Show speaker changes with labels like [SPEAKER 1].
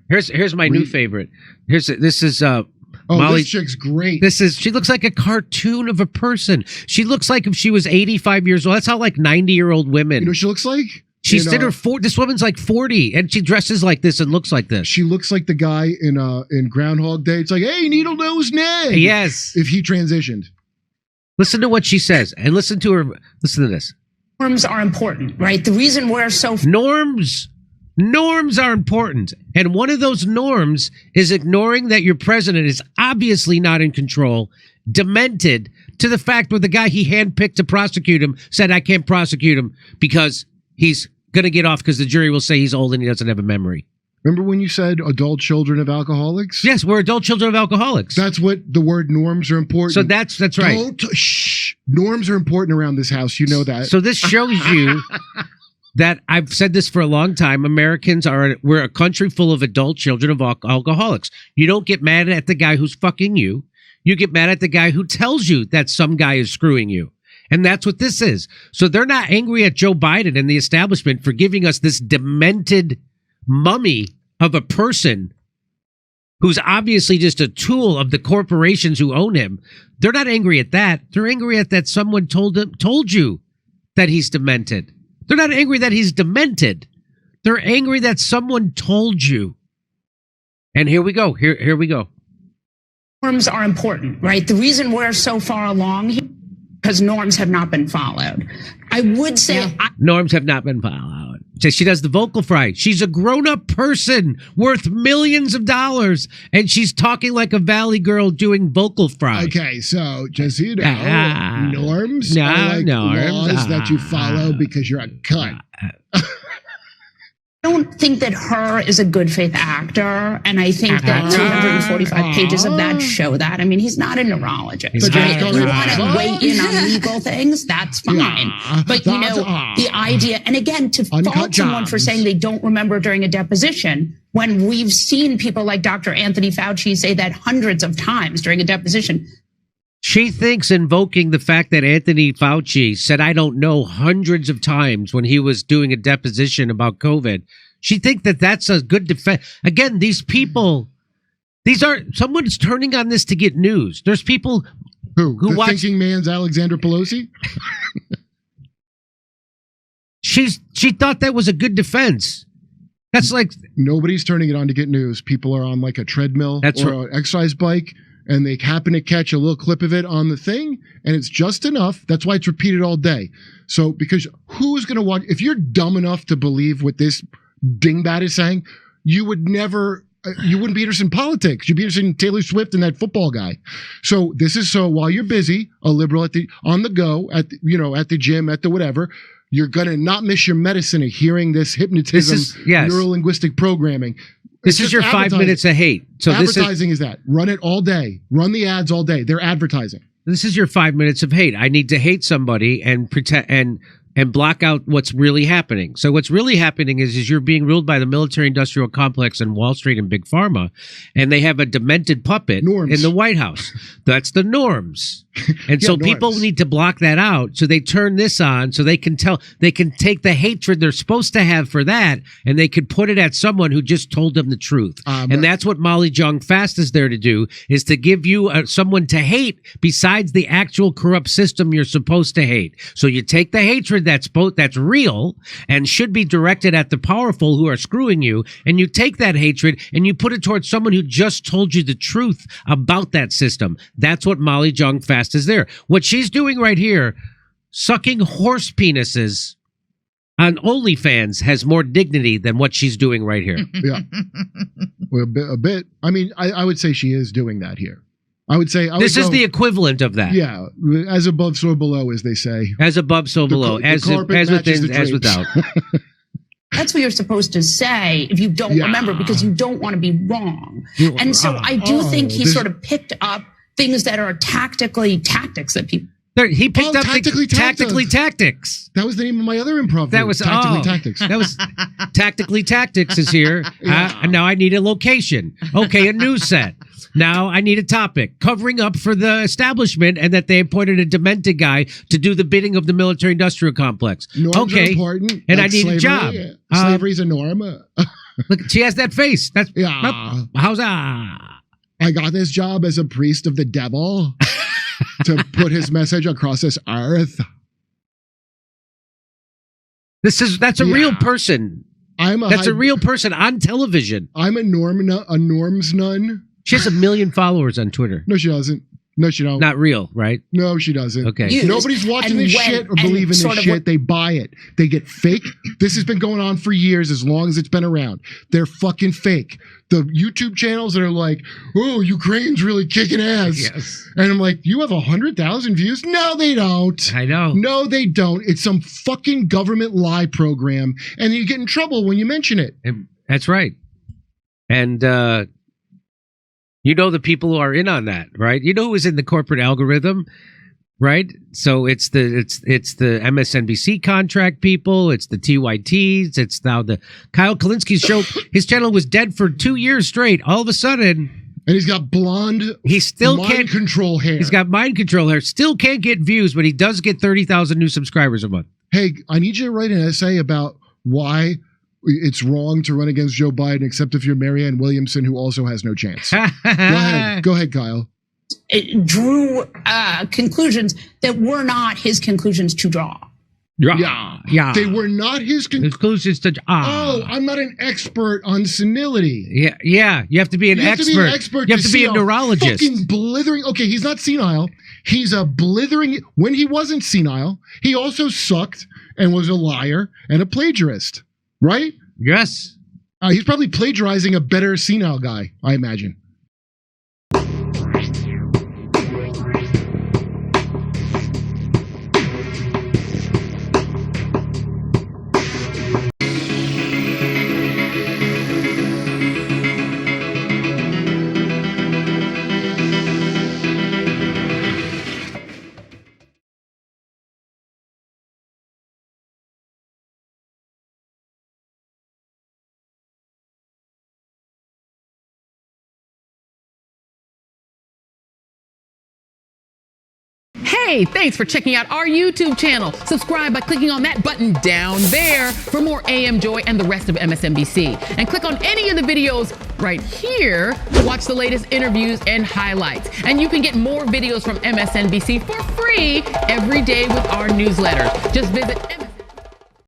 [SPEAKER 1] Here's my new favorite. This is Molly.
[SPEAKER 2] This chick's great.
[SPEAKER 1] She looks like a cartoon of a person. She looks like if she was 85 years old. That's how like 90-year-old women.
[SPEAKER 2] You know what she looks like?
[SPEAKER 1] She's in her this woman's like 40 and she dresses like this and looks like this.
[SPEAKER 2] She looks like the guy in Groundhog Day. It's like, hey, needle nose Ned.
[SPEAKER 1] Yes.
[SPEAKER 2] If he transitioned.
[SPEAKER 1] Listen to what she says and listen to this.
[SPEAKER 3] Norms are important, right? The reason we're so Norms are important. And one of those norms is ignoring that your president is obviously not in control, demented to the fact where the guy he handpicked to prosecute him said, I can't prosecute him because he's going to get off because the jury will say he's old and he doesn't have a memory.
[SPEAKER 2] Remember when you said adult children of alcoholics?
[SPEAKER 1] Yes, we're adult children of alcoholics.
[SPEAKER 2] That's what the word norms are important.
[SPEAKER 1] So that's right.
[SPEAKER 2] Norms are important around this house. You know that.
[SPEAKER 1] So this shows you that I've said this for a long time. We're a country full of adult children of alcoholics. You don't get mad at the guy who's fucking you. You get mad at the guy who tells you that some guy is screwing you. And that's what this is. So they're not angry at Joe Biden and the establishment for giving us this demented mummy of a person who's obviously just a tool of the corporations who own him. They're not angry at that. They're angry at that someone told you that he's demented. They're not angry that he's demented. They're angry that someone told you. And here we go. Here we go.
[SPEAKER 3] Norms are important, right? The reason we're so far along here because norms have not been followed. I would say
[SPEAKER 1] norms have not been followed. So she does the vocal fry. She's a grown-up person worth millions of dollars, and she's talking like a valley girl doing vocal fry.
[SPEAKER 2] Okay, so just so you know, norms are like laws that you follow because you're a cunt.
[SPEAKER 3] I don't think that her is a good faith actor, and I think that 245 pages of that show that. I mean, he's not a neurologist. Right? If you want to weigh in on legal things, that's fine. Yeah, but you know, the idea, and again, to fault someone for saying they don't remember during a deposition, when we've seen people like Dr. Anthony Fauci say that hundreds of times during a deposition.
[SPEAKER 1] She thinks invoking the fact that Anthony Fauci said, I don't know, hundreds of times when he was doing a deposition about COVID. She thinks that that's a good defense. Again, these people, someone's turning on this to get news. There's people
[SPEAKER 2] who watch, thinking man's Alexander Pelosi.
[SPEAKER 1] She thought that was a good defense. That's like
[SPEAKER 2] nobody's turning it on to get news. People are on like a treadmill or an exercise bike. And they happen to catch a little clip of it on the thing, and it's just enough. That's why it's repeated all day. So, because who's going to watch? If you're dumb enough to believe what this dingbat is saying, you would never, you wouldn't be interested in politics. You'd be interested in Taylor Swift and that football guy. So this is so while you're busy, a liberal on the go, at the gym, at the whatever, you're going to not miss your medicine of hearing this hypnotism, neuro-linguistic programming.
[SPEAKER 1] This is your 5 minutes of hate. So
[SPEAKER 2] advertising is that. Run it all day. Run the ads all day. They're advertising.
[SPEAKER 1] This is your 5 minutes of hate. I need to hate somebody and pretend and block out what's really happening. So what's really happening is you're being ruled by the military-industrial complex and Wall Street and Big Pharma, and they have a demented puppet in the White House. That's the norms. And so people need to block that out. So they turn this on so they can take the hatred they're supposed to have for that, and they can put it at someone who just told them the truth. And that's what Molly Jong Fast is there to do, is to give you someone to hate besides the actual corrupt system you're supposed to hate. So you take the hatred that's real and should be directed at the powerful who are screwing you, and you take that hatred and you put it towards someone who just told you the truth about that system. That's what Molly Jong Fast is there. What she's doing right here, sucking horse penises on OnlyFans, has more dignity than what she's doing right here.
[SPEAKER 2] Yeah, well, a bit. I mean, I would say she is doing that here. I would say
[SPEAKER 1] this is the equivalent of that.
[SPEAKER 2] Yeah, as above, so below, as they say.
[SPEAKER 1] As above, so below. As within, as without.
[SPEAKER 3] That's what you're supposed to say if you don't remember, because you don't want to be wrong. And so I do think he sort of picked up things that are tactics that people.
[SPEAKER 1] He picked up tactically tactics.
[SPEAKER 2] That was the name of my other improv. That was tactically tactics.
[SPEAKER 1] That was tactically tactics is here. Now I need a location. Okay, a news set. Now I need a topic covering up for the establishment and that they appointed a demented guy to do the bidding of the military-industrial complex.
[SPEAKER 2] Norms are important.
[SPEAKER 1] And like I need a job.
[SPEAKER 2] Slavery's a norm.
[SPEAKER 1] Look, she has that face. That's
[SPEAKER 2] Yeah.
[SPEAKER 1] how's that?
[SPEAKER 2] I got this job as a priest of the devil to put his message across this earth.
[SPEAKER 1] That's a real person. That's a real person on television.
[SPEAKER 2] I'm a norms nun.
[SPEAKER 1] She has 1 million followers on Twitter.
[SPEAKER 2] No, she doesn't. No, she don't.
[SPEAKER 1] Not real, right?
[SPEAKER 2] No, she doesn't.
[SPEAKER 1] Okay.
[SPEAKER 2] Nobody's watching this shit or believing this shit. They buy it. They get fake. This has been going on for years, as long as it's been around. They're fucking fake. The YouTube channels that are like, oh, Ukraine's really kicking ass.
[SPEAKER 1] Yes.
[SPEAKER 2] And I'm like, you have 100,000 views? No, they don't.
[SPEAKER 1] I know.
[SPEAKER 2] No, they don't. It's some fucking government lie program. And you get in trouble when you mention it.
[SPEAKER 1] That's right. And, you know the people who are in on that, right? You know who is in the corporate algorithm, right? So it's the MSNBC contract people, it's the TYTs, it's now the Kyle Kalinski's show. His channel was dead for 2 years straight. All of a sudden,
[SPEAKER 2] and he's got blonde,
[SPEAKER 1] he still
[SPEAKER 2] mind control hair.
[SPEAKER 1] He's got mind control hair. Still can't get views, but he does get 30,000 new subscribers a month.
[SPEAKER 2] Hey, I need you to write an essay about why it's wrong to run against Joe Biden, except if you're Marianne Williamson, who also has no chance. Go ahead, Kyle.
[SPEAKER 3] It drew conclusions that were not his conclusions to draw.
[SPEAKER 1] Yeah.
[SPEAKER 2] They were not his
[SPEAKER 1] conclusions to.
[SPEAKER 2] Oh, I'm not an expert on senility.
[SPEAKER 1] Yeah. You have to be an expert. You have to be a neurologist.
[SPEAKER 2] Fucking blithering. Okay, he's not senile. He's a blithering. When he wasn't senile, he also sucked and was a liar and a plagiarist. Right?
[SPEAKER 1] Yes.
[SPEAKER 2] He's probably plagiarizing a better senile guy, I imagine.
[SPEAKER 4] Hey, thanks for checking out our YouTube channel. Subscribe by clicking on that button down there for more AM Joy and the rest of MSNBC. And click on any of the videos right here to watch the latest interviews and highlights. And you can get more videos from MSNBC for free every day with our newsletter. Just visit